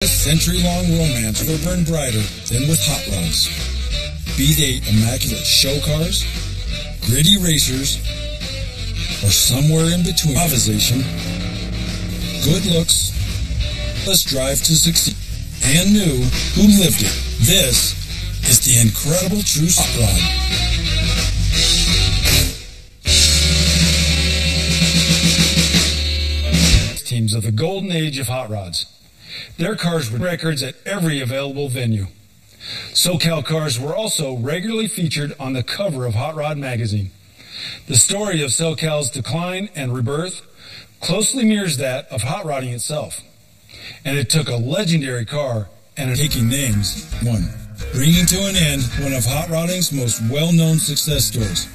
A century-long romance will burn brighter than with hot rods. Be they immaculate show cars, gritty racers, or somewhere in between. Improvisation, good looks, let's drive to succeed, and knew who lived it. This is the incredible true hot rod. Teams of the golden age of hot rods. Their cars were records at every available venue. SoCal cars were also regularly featured on the cover of Hot Rod magazine. The story of SoCal's decline and rebirth closely mirrors that of hot rodding itself. And it took a legendary car and taking names, one, bringing to an end one of hot rodding's most well-known success stories.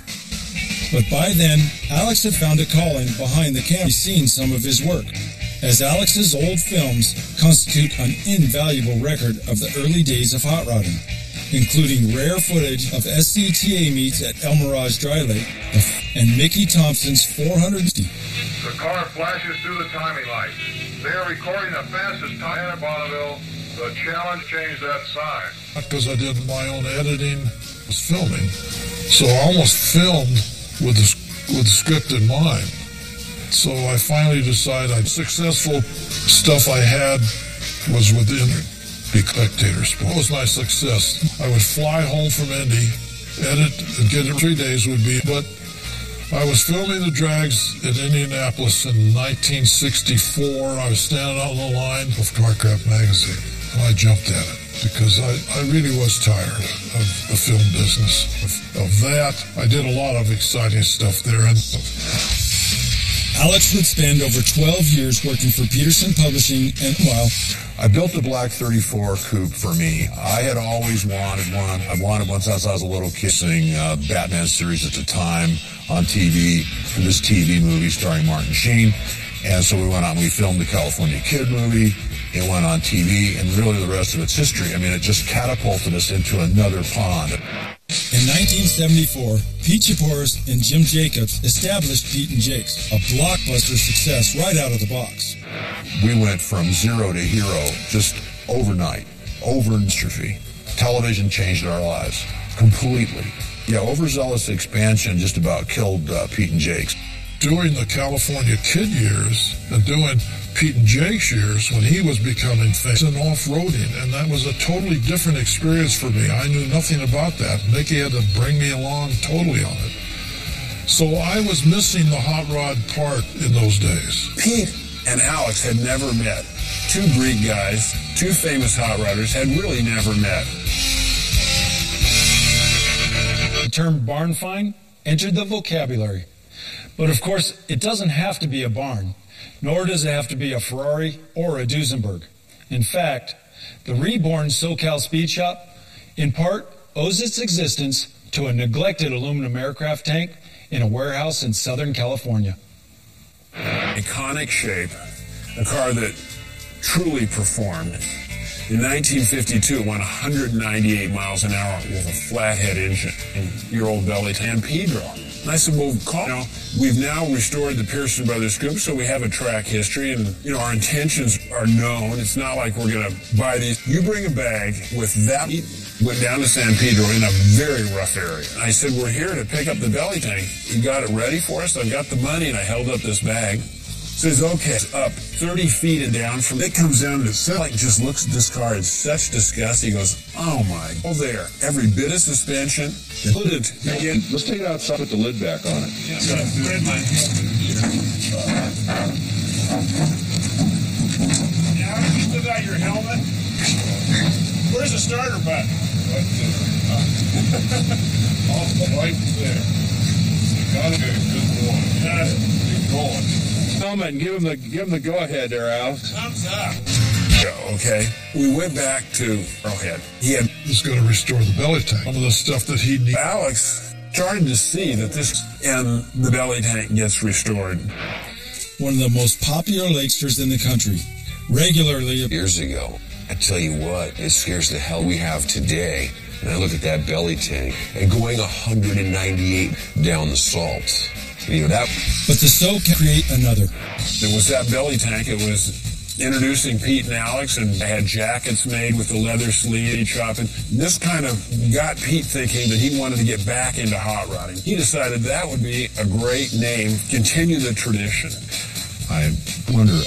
But by then, Alex had found a calling behind the camera, seen some of his work, as Alex's old films constitute an invaluable record of the early days of hot rodding, including rare footage of SCTA meets at El Mirage Dry Lake and Mickey Thompson's 400. The car flashes through the timing light. They are recording the fastest time in Bonneville. The challenge changed that sign. Because I did my own editing, was filming, so I almost filmed with the script in mind. So I finally decided successful stuff I had was within the spectator sport. That was my success. I would fly home from Indy, edit, and get it 3 days would be. But I was filming the drags in Indianapolis in 1964. I was standing out on the line of Toycraft magazine, and I jumped at it because I really was tired of the film business. Of that, I did a lot of exciting stuff there. And Alex would spend over 12 years working for Peterson Publishing, and while I built a black 34 coupe for me. I had always wanted one. I wanted one since I was a little kid, seeing Batman series at the time on TV, for this TV movie starring Martin Sheen. And so we went out and we filmed the California Kid movie. It went on TV, and really the rest of it's history. I mean, it just catapulted us into another pond. In 1974, Pete Chaporis and Jim Jacobs established Pete and Jake's, a blockbuster success right out of the box. We went from zero to hero just overnight, overdystrophy. Television changed our lives completely. Yeah, overzealous expansion just about killed Pete and Jake's. Doing the California Kid years and doing Pete and Jake's years when he was becoming famous and off-roading, and that was a totally different experience for me. I knew nothing about that. Mickey had to bring me along totally on it. So I was missing the hot rod part in those days. Pete and Alex had never met. Two Greek guys, two famous hot rodders, had really never met. The term barn find entered the vocabulary. But of course, it doesn't have to be a barn, nor does it have to be a Ferrari or a Duesenberg. In fact, the reborn SoCal Speed Shop, in part, owes its existence to a neglected aluminum aircraft tank in a warehouse in Southern California. Iconic shape, a car that truly performed. In 1952, it went 198 miles an hour with a flathead engine and your old belly San Pedro. And I said, well, we've now restored the Pearson Brothers coupe, so we have a track history, and, our intentions are known. It's not like we're going to buy these. You bring a bag with that. Went down to San Pedro in a very rough area. And I said, we're here to pick up the belly tank. You got it ready for us? I've got the money, and I held up this bag. Says, okay, it's up 30 feet and down from it comes down to just looks at this car in such disgust. He goes, oh my, there, every bit of suspension. Put it again. Let's take it outside, put the lid back on it. Yeah, now you still got your helmet? Where's the starter button? Right there. You gotta be a good boy. Keep going. Helmet and give him the go-ahead there, Al. Thumbs up. Okay. We went back to Arrowhead. He was going to restore the belly tank. Some of the stuff that he needed. Alex started to see that this, and the belly tank gets restored. One of the most popular Lakesters in the country. Regularly. Years ago, I tell you what, it scares the hell we have today. And I look at that belly tank and going 198 down the salt. But the SoCal create another. It was that belly tank. It was introducing Pete and Alex, and I had jackets made with the leather sleeve chopping. This kind of got Pete thinking that he wanted to get back into hot rodding. He decided that would be a great name, continue the tradition. I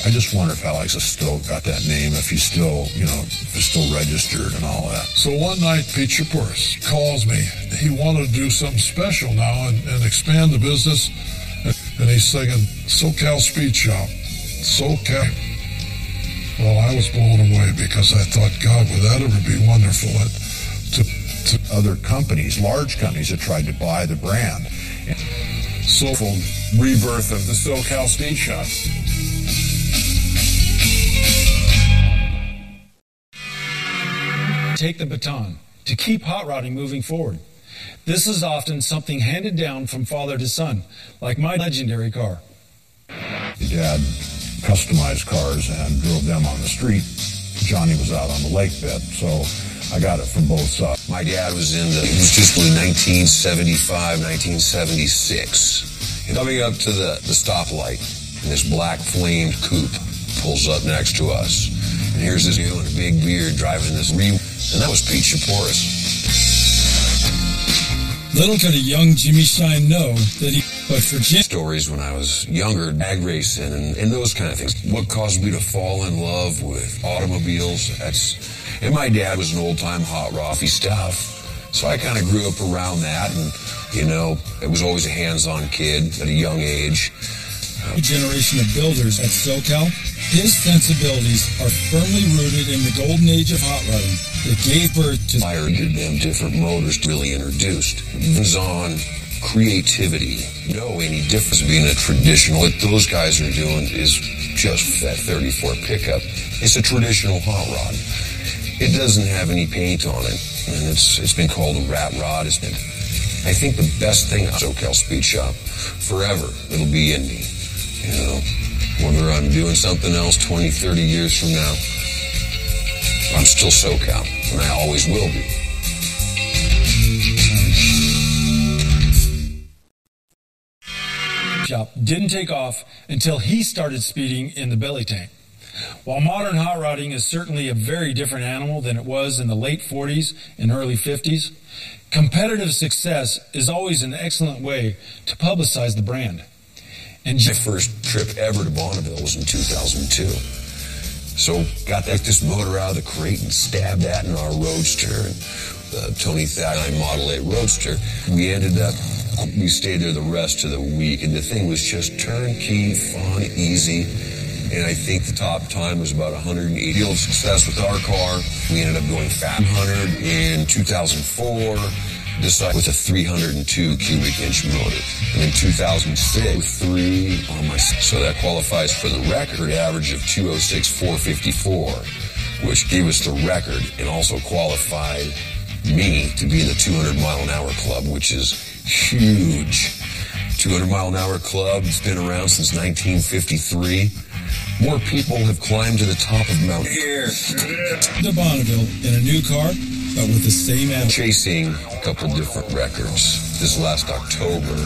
just wonder if Alex has still got that name, if he's still, if it's still registered and all that. So one night, Pete Chaporis calls me. He wanted to do something special now and expand the business. And he's singing SoCal Speed Shop. SoCal. Well, I was blown away because I thought, God, would that ever be wonderful? Other companies, large companies, have tried to buy the brand. Soulful rebirth of the SoCal Speed Shop. Take the baton to keep hot rodding moving forward. This is often something handed down from father to son, like my legendary car. Dad customized cars and drove them on the street. Johnny was out on the lake bed, so I got it from both sides. My dad was it was just in 1975, 1976. Coming up to the stoplight, and this black flamed coupe pulls up next to us. And here's this dude with a big beard driving this and that was Pete Chaporis. Little could a young Jimmy Shine know that but for Jim... Stories when I was younger, drag racing and those kind of things. What caused me to fall in love with automobiles, and my dad was an old-time hot roddie stuff. So I kind of grew up around that, and, it was always a hands-on kid at a young age. A generation of builders at SoCal, his sensibilities are firmly rooted in the golden age of hot rodding that gave birth to... Did them different motors really introduced. Hands-on creativity. No any difference being a traditional. What those guys are doing is just that 34 pickup. It's a traditional hot rod. It doesn't have any paint on it, and it's been called a rat rod. I think the best thing about SoCal Speed Shop forever, it'll be in me. Whether I'm doing something else 20, 30 years from now, I'm still SoCal, and I always will be. Shop didn't take off until he started speeding in the belly tank. While modern hot rodding is certainly a very different animal than it was in the late 40s and early 50s, competitive success is always an excellent way to publicize the brand. And my first trip ever to Bonneville was in 2002. So got this motor out of the crate and stabbed that in our Roadster, and Tony Thad Model 8 Roadster. We stayed there the rest of the week, and the thing was just turnkey, fun, easy. And I think the top time was about 180. Field success with our car. We ended up going 500 in 2004. With a 302 cubic inch motor. And in 2006, so that qualifies for the record average of 206,454, which gave us the record and also qualified me to be in the 200 mile an hour club, which is huge. 200 mile an hour club, it's been around since 1953. More people have climbed to the top of Mount Here. To Bonneville in a new car, but with the same attitude. Chasing a couple different records. This last October,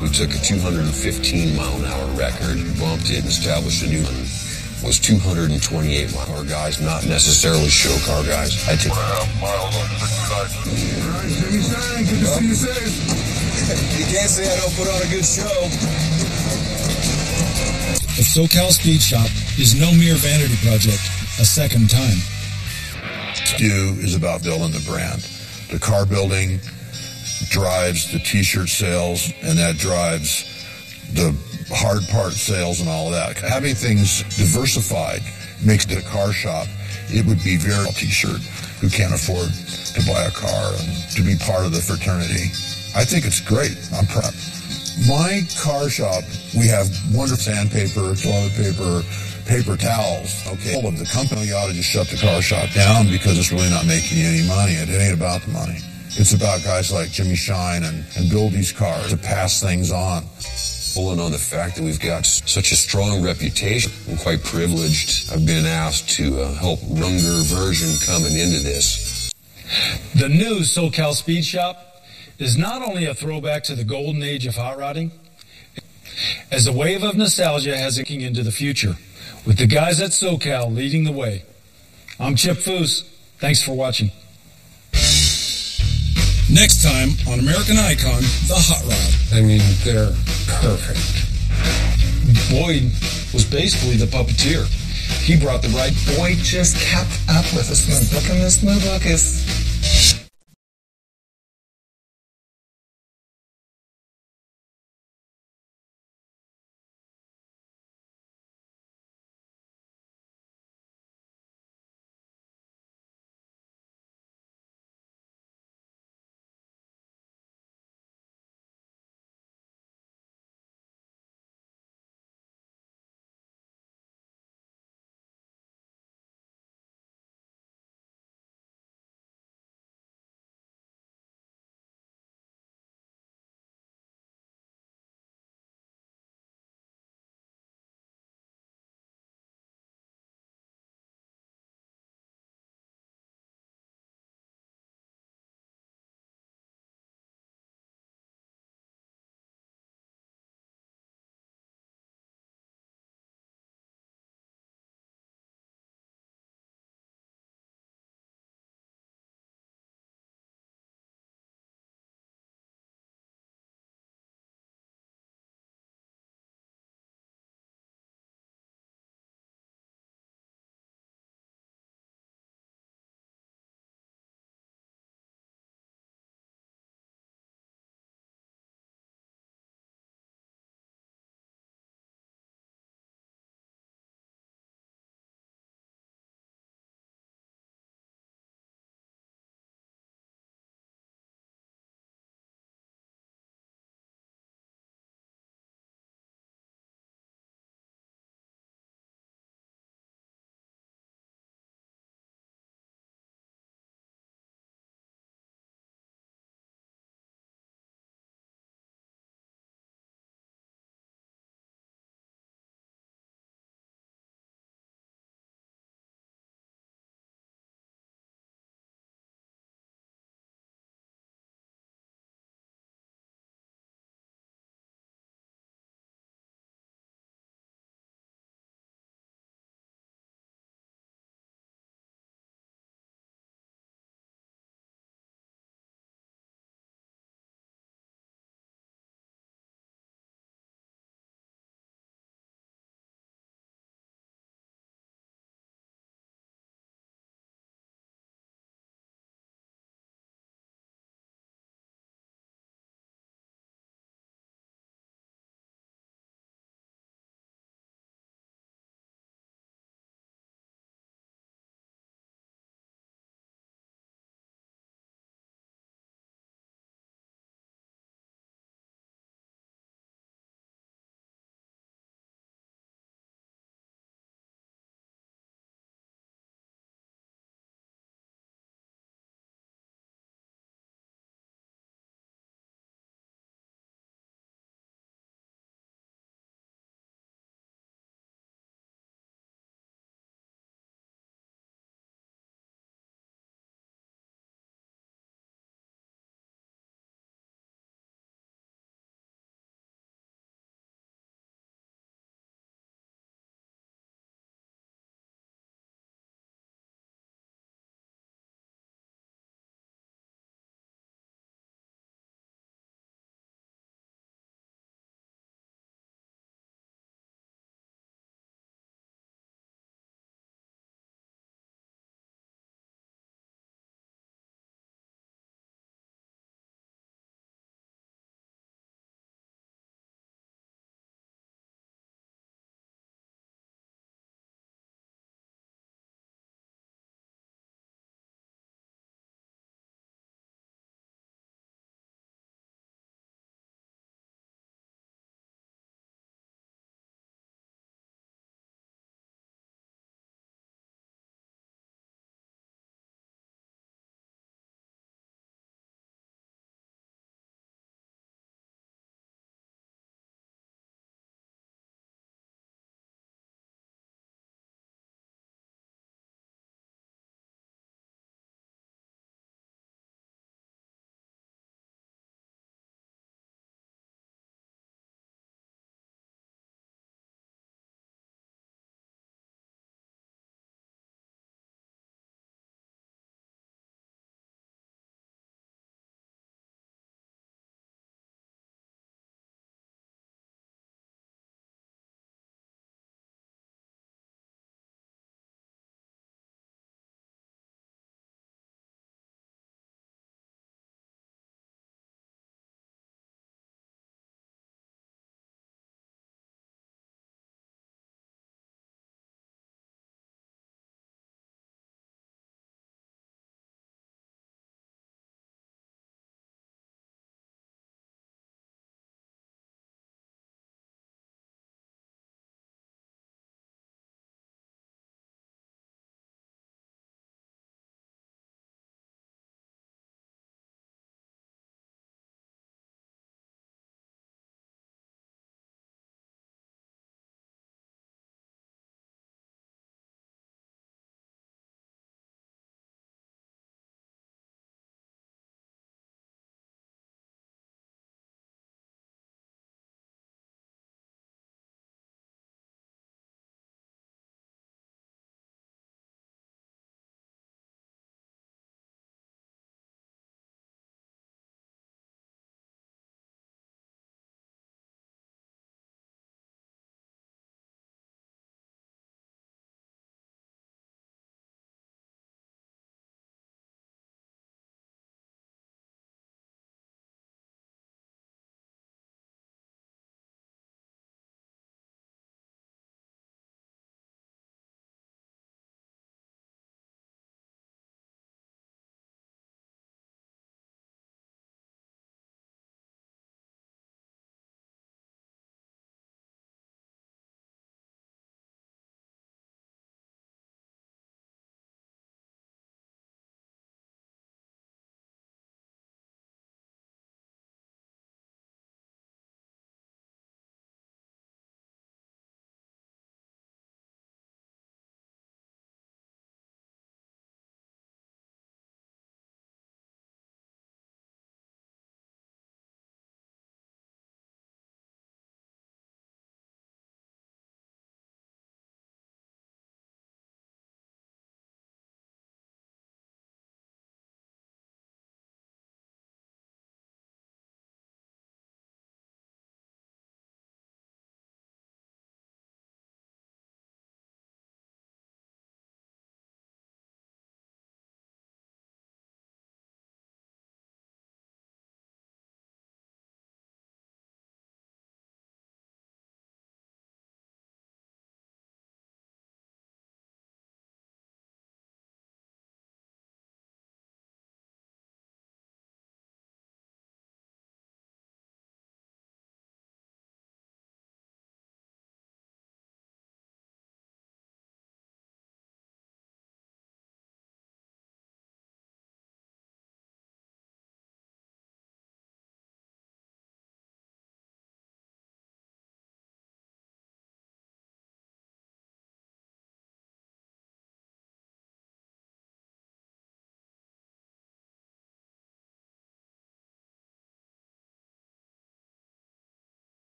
we took a 215 mile an hour record, bumped it, and established a new one. Was 228 mile an hour guys, not necessarily show car guys. I took miles on 65. All right, Jimmy Shine, good to see you safe. You can't say I don't put on a good show. The SoCal Speed Shop is no mere vanity project a second time. Do is about building the brand. The car building drives the t-shirt sales, and that drives the hard part sales and all of that. Having things diversified makes it a car shop. It would be very t-shirt who can't afford to buy a car and to be part of the fraternity. I think it's great. I'm proud. My car shop, we have wonderful sandpaper, toilet paper, paper towels. Okay, all of the company ought to just shut the car shop down because it's really not making you any money. It ain't about the money. It's about guys like Jimmy Shine and build these cars to pass things on. Pulling on the fact that we've got such a strong reputation. I'm quite privileged. I've been asked to help younger version coming into this. The new SoCal Speed Shop is not only a throwback to the golden age of hot rodding, as a wave of nostalgia has looking into the future, with the guys at SoCal leading the way. I'm Chip Foose. Thanks for watching. Next time on American Icon, the Hot Rod. I mean, they're perfect. Boyd was basically the puppeteer. He brought the right... Boyd just kept up with us. Look, and this new look is